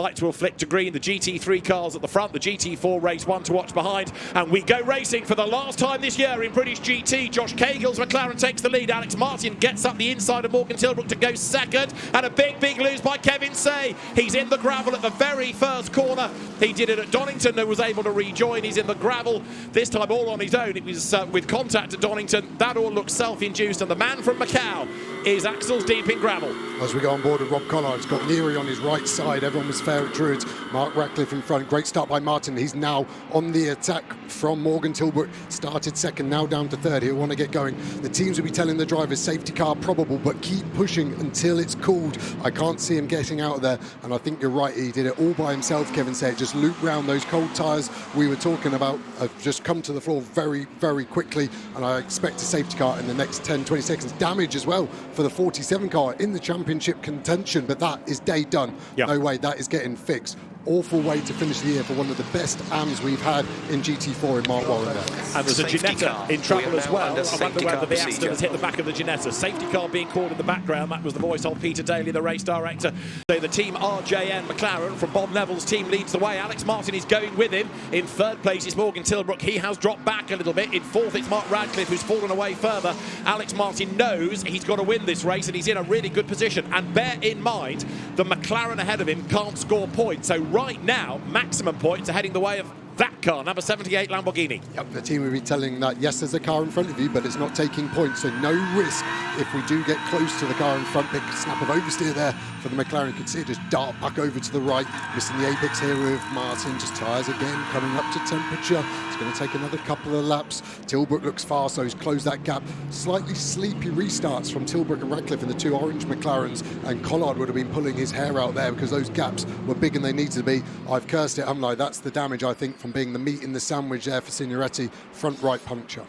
Lights will flick to green, the GT3 cars at the front, the GT4 Race 1 to watch behind, and we go racing for the last time this year in British GT. Josh Cagle's McLaren takes the lead, Alex Martin gets up the inside of Morgan Tilbrook to go second, and a big lose by Kevin Say. He's in the gravel at the very first corner. He did it at Donington and was able to rejoin. He's in the gravel, this time all on his own. It was with contact at Donington. That all looks self-induced, and the man from Macau is axles deep in gravel. As we go on board with Rob Collard, he's got Neary on his right side. Everyone was fair at Druids. Mark Ratcliffe in front. Great start by Martin. He's now on the attack from Morgan Tilbrook. Started second, now down to third. He'll want to get going. The teams will be telling the drivers safety car probable, but keep pushing until it's called. I can't see him getting out of there, and I think you're right. He did it all by himself, Kevin said. Just loop round those cold tyres we were talking about. Have just come to the floor very quickly, and I expect a safety car in the next 10-20 seconds. Damage as well for the 47 car in the championship contention, but that is day done. Yep. No way, that is getting fixed. Awful way to finish the year for one of the best AMs we've had in GT4 in Mark Warren there. And there's a Ginetta in trouble as well. I wonder whether the Aston has hit the back of the Ginetta. Safety car being called in the background. That was the voice of Peter Daly, the race director. So the team RJN McLaren from Bob Neville's team leads the way. Alex Martin is going with him. In third place is Morgan Tilbrook. He has dropped back a little bit. In fourth it's Mark Radcliffe, who's fallen away further. Alex Martin knows he's got to win this race, and he's in a really good position. And bear in mind, the McLaren ahead of him can't score points. So right now, maximum points are heading the way of that car, number 78 Lamborghini. Yep, the team will be telling that, yes, there's a car in front of you, but it's not taking points, so no risk if we do get close to the car in front. Big snap of oversteer there for the McLaren. You can see it just dart back over to the right, missing the apex here with Martin. Just tyres again, coming up to temperature. It's going to take another couple of laps. Tilbrook looks fast, so he's closed that gap. Slightly sleepy restarts from Tilbrook and Ratcliffe in the two orange McLarens, and Collard would have been pulling his hair out there because those gaps were bigger than they needed to be. I've cursed it, I'm like, that's the damage, I think, from being the meat in the sandwich there for Signoretti. Front right puncture.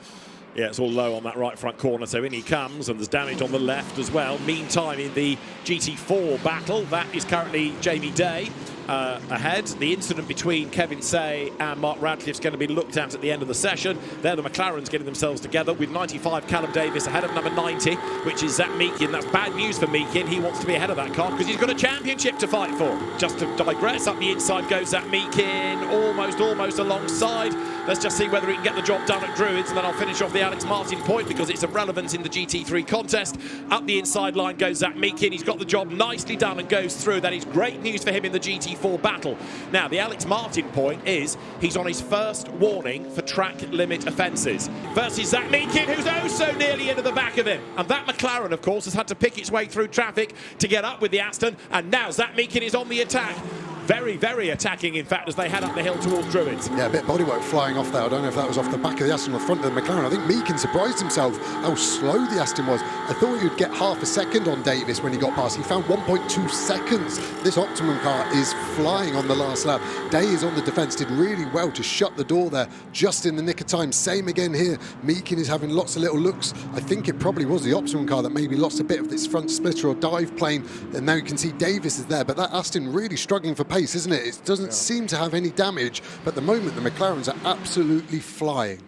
Yeah, it's all low on that right front corner, so in he comes, and there's damage on the left as well. Meantime, in the GT4 battle, that is currently Jamie Day ahead. The incident between Kevin Say and Mark Radcliffe is going to be looked at the end of the session. There, the McLarens getting themselves together with 95 Callum Davis ahead of number 90, which is Zach Meakin. That's bad news for Meakin. He wants to be ahead of that car because he's got a championship to fight for. Just to digress, up the inside goes Zach Meakin, almost alongside. Let's just see whether he can get the job done at Druids, and then I'll finish off the Alex Martin point because it's of relevance in the GT3 contest. Up the inside line goes Zach Meakin. He's got the job nicely done and goes through. That is great news for him in the GT4 battle. Now, the Alex Martin point is he's on his first warning for track limit offences versus Zach Meakin, who's oh so nearly into the back of him. And that McLaren, of course, has had to pick its way through traffic to get up with the Aston, and now Zach Meakin is on the attack. Very attacking, in fact, as they head up the hill towards Druids. Yeah, a bit of bodywork flying off there. I don't know if that was off the back of the Aston or the front of the McLaren. I think Meakin surprised himself how slow the Aston was. I thought he would get half a second on Davis when he got past. He found 1.2 seconds. This Optimum car is flying on the last lap. Day is on the defence, did really well to shut the door there just in the nick of time. Same again here. Meakin is having lots of little looks. I think it probably was the Optimum car that maybe lost a bit of its front splitter or dive plane, and now you can see Davis is there, but that Aston really struggling for pace, isn't it? It doesn't seem to have any damage, but at the moment the McLarens are absolutely flying.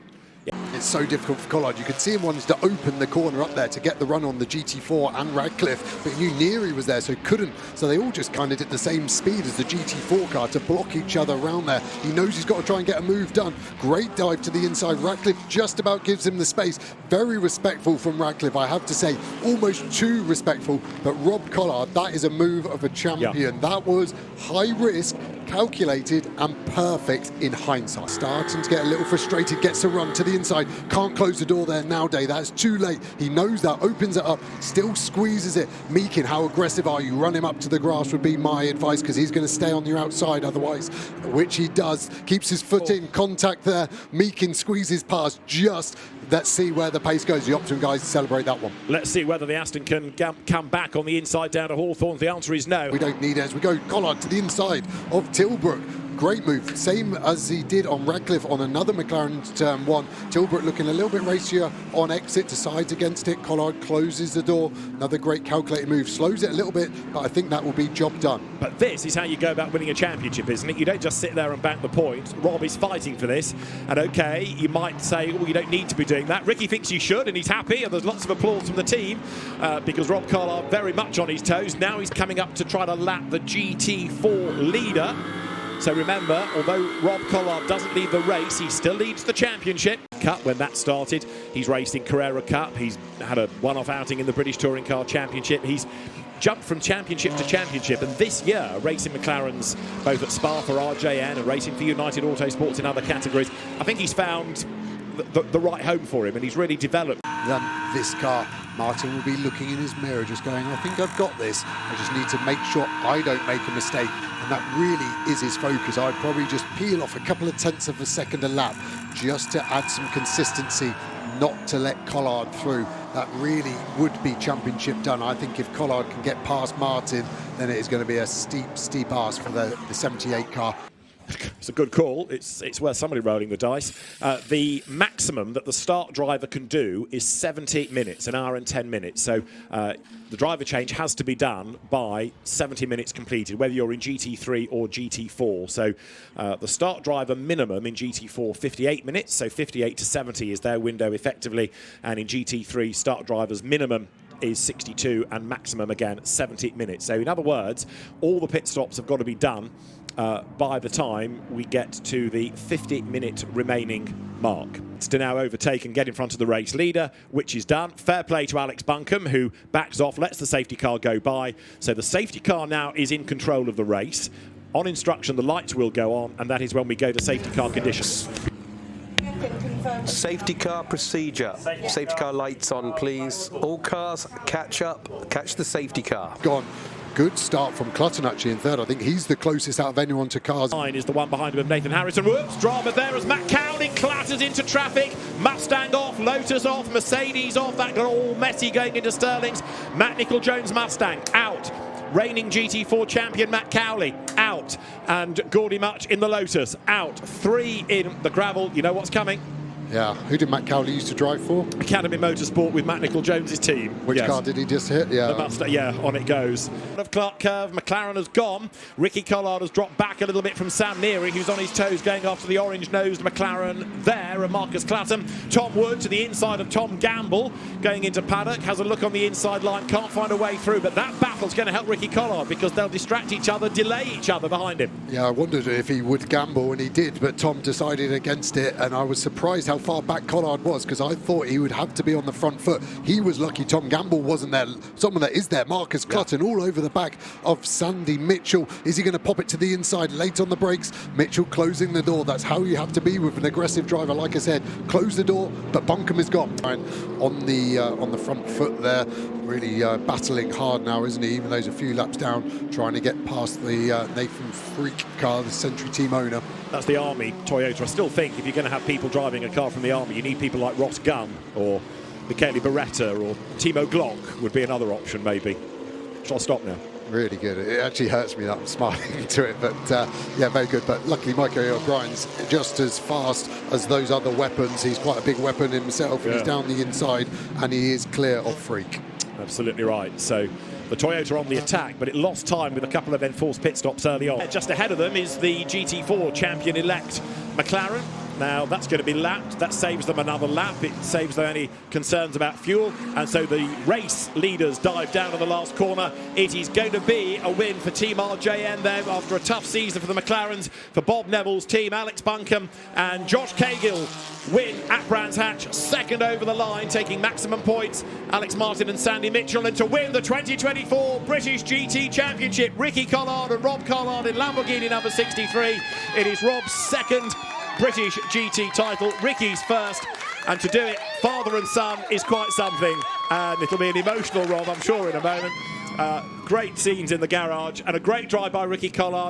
Yeah. It's so difficult for Collard. You could see him wanting to open the corner up there to get the run on the GT4 and Radcliffe, but you knew Neary was there, so he couldn't. So they all just kind of did the same speed as the GT4 car to block each other around there. He knows he's got to try and get a move done. Great dive to the inside. Radcliffe just about gives him the space. Very respectful from Radcliffe, I have to say. Almost too respectful, but Rob Collard, that is a move of a champion. Yeah. That was high risk, calculated and perfect in hindsight. Starting to get a little frustrated, gets a run to the inside, can't close the door there nowadays. That's too late. He knows that, opens it up, still squeezes it. Meakin, how aggressive are you? Run him up to the grass would be my advice, because he's going to stay on your outside otherwise, which he does. Keeps his foot in, contact there. Meakin squeezes past just. Let's see where the pace goes. The Optimum guys celebrate that one. Let's see whether the Aston can come back on the inside down to Hawthorne. The answer is no. We don't need it as we go. Collard to the inside of Tilbrook. great move. Same as he did on Radcliffe on another McLaren turn one. Tilbrook looking a little bit racier on exit, decides against it. Collard closes the door. Another great calculated move. Slows it a little bit, but I think that will be job done. But this is how you go about winning a championship, isn't it? You don't just sit there and bank the points. Rob is fighting for this. And okay, you might say, well, you don't need to be doing that. Ricky thinks you should, and he's happy. And there's lots of applause from the team because Rob Collard very much on his toes. Now he's coming up to try to lap the GT4 leader. So remember, although Rob Collard doesn't lead the race, he still leads the championship. Cup when that started, he's raced in Carrera Cup, he's had a one-off outing in the British Touring Car Championship, he's jumped from championship to championship, and this year racing McLarens both at Spa for RJN and racing for United Autosports in other categories. I think he's found the right home for him, and he's really developed. This car, Martin will be looking in his mirror just going, I think I've got this, I just need to make sure I don't make a mistake, and that really is his focus. I'd probably just peel off a couple of tenths of a second a lap just to add some consistency, not to let Collard through. That really would be championship done. I think if Collard can get past Martin, then it is going to be a steep ask for the 78 car. It's a good call. It's worth somebody rolling the dice. The maximum that the start driver can do is 70 minutes, an hour and 10 minutes. So the driver change has to be done by 70 minutes completed, whether you're in GT3 or GT4. So the start driver minimum in GT4, 58 minutes. So 58 to 70 is their window effectively. And in GT3, start drivers minimum is 62 and maximum again 70 minutes. So in other words, all the pit stops have got to be done by the time we get to the 50-minute remaining mark. It's to now overtake and get in front of the race leader, which is done. Fair play to Alex Buncombe, who backs off, lets the safety car go by. So the safety car now is in control of the race. On instruction, the lights will go on, and that is when we go to safety car conditions. Safety car procedure. Safety car lights on, please. All cars catch up, catch the safety car. Gone. Good start from Clutton actually in third. I think he's the closest out of anyone to cars. Line is the one behind him of Nathan Harrison. Whoops, drama there as Matt Cowley clatters into traffic. Mustang off, Lotus off, Mercedes off. That got all messy going into Sterling's. Matt Nicol-Jones Mustang out. Reigning GT4 champion Matt Cowley out. And Gordy Much in the Lotus out. 3 in the gravel. You know what's coming. Yeah, who did Matt Cowley used to drive for? Academy Motorsport with Matt Nicol-Jones' team. Which car did he just hit? Yeah. The Mustang, yeah, on it goes. Of Clark Curve, McLaren has gone. Ricky Collard has dropped back a little bit from Sam Neary, who's on his toes going after the orange-nosed McLaren there, and Marcus Clatham. Tom Wood to the inside of Tom Gamble, going into paddock, has a look on the inside line, can't find a way through, but that battle's going to help Ricky Collard because they'll distract each other, delay each other behind him. Yeah, I wondered if he would gamble, and he did, but Tom decided against it, and I was surprised how far back Collard was, because I thought he would have to be on the front foot. He was lucky Tom Gamble wasn't there. Someone that is there, Marcus Clutton, all over the back of Sandy Mitchell. Is he going to pop it to the inside late on the brakes? Mitchell closing the door. That's how you have to be with an aggressive driver. Like I said, close the door, but Buncombe is gone. On the front foot there, really battling hard now, isn't he? Even though he's a few laps down, trying to get past the Nathan Freak car, the Century team owner. That's the Army Toyota. I still think if you're going to have people driving a car from the Army, you need people like Ross Gunn or Michele Beretta or Timo Glock would be another option maybe. Shall I stop now? Really good. It actually hurts me that I'm smiling to it, but yeah, very good. But luckily Michael O'Brien's just as fast as those other weapons. He's quite a big weapon himself, and he's down the inside, and he is clear of Freak. Absolutely right. So the Toyota on the attack, but it lost time with a couple of enforced pit stops early on. Just ahead of them is the GT4 champion-elect McLaren. Now that's going to be lapped. That saves them another lap. It saves them any concerns about fuel. And so the race leaders dive down on the last corner. It is going to be a win for Team RJN then after a tough season for the McLarens, for Bob Neville's team. Alex Buncombe and Josh Cagill win at Brands Hatch, second over the line, taking maximum points. Alex Martin and Sandy Mitchell, and to win the 2024 British GT Championship, Ricky Collard and Rob Collard in Lamborghini number 63. It is Rob's second British GT title, Ricky's first, and to do it father and son is quite something, and it'll be an emotional Rob, I'm sure, in a moment. Great scenes in the garage and a great drive by Ricky Collard.